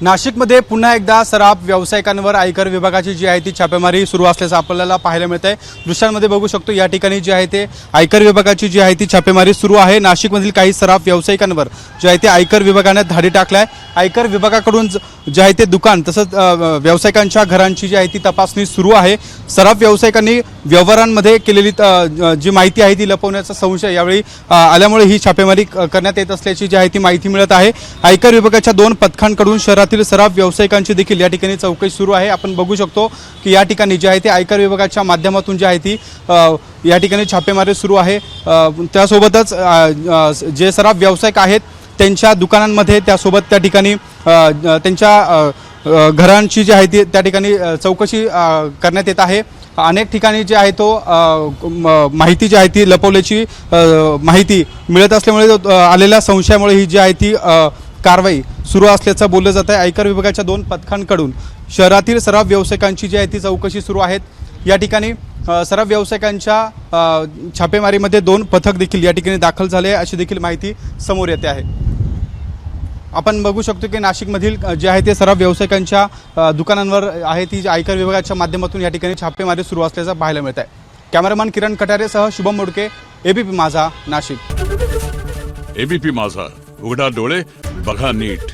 नाशिकमध्ये पुन्हा एकदा सराफ व्यावसायिकांवर आयकर विभागाची जी आहे ती छापेमारी सुरू असल्याचं आपल्याला पाहायला मिळत आहे। दृश्यांमध्ये बघू शकतो या ठिकाणी जी आहे ते आयकर विभागाची जी आहे ती छापेमारी सुरू आहे। नाशिकमधील काही सराफ व्यावसायिकांवर जे आहे ते आयकर विभागाने धाडी टाकलाय। आयकर विभागाकडून जे आहे ते दुकान तसंच व्यावसायिकांच्या घरांची जी आहे ती तपासणी सुरू आहे। सराफ व्यावसायिकांनी व्यवहारांमध्ये केलेली जी माहिती आहे ती लपवण्याचा संशय यावेळी आल्यामुळे ही छापेमारी करण्यात येत असल्याची जी आहे ती माहिती मिळत आहे। आयकर विभागाच्या 2 पथकांकडून शहरातील सराफ व्यावसायिकांची देखील या ठिकाणी चौकशी सुरू आहे। आपण बघू शकतो की या ठिकाणी जे आहे ते आयकर विभागाच्या माध्यमातून जी आहे ती या ठिकाणी छापेमारी सुरू आहे। त्यासोबतच जे सराफ व्यावसायिक आहेत त्यांच्या दुकानांमध्ये त्यासोबत त्या ठिकाणी त्यांच्या घरांची जी आहे ती त्या ठिकाणी चौकशी करण्यात येत आहे। अनेक ठिकाणी जे आहे तो माहिती जी आहे ती लपवल्याची माहिती मिळत असल्यामुळे आलेल्या संशयामुळे ही जी आहे ती कारवाई सुरू असल्याचं बोललं जात आहे। आयकर विभागाच्या 2 पथकांकडून शहरातील सराफ व्यावसायिकांची जी आहे ती चौकशी सुरू आहेत। या ठिकाणी सराफ व्यावसायिकांच्या छापेमारीमध्ये 2 पथक देखील या ठिकाणी दाखल झाले अशी देखील माहिती समोर येते आहे। आपण बघू शकतो की नाशिकमधील जे आहे ते सराफ व्यावसायिकांच्या दुकानांवर आहे ती आयकर विभागाच्या माध्यमातून या ठिकाणी छापेमारी सुरू असल्याचं पाहायला मिळत आहे। कॅमेरामॅन किरण कटारेसह शुभम मोडके, एबीपी माझा, नाशिक। एबीपी माझा, उघडा डोळे बघा नीट।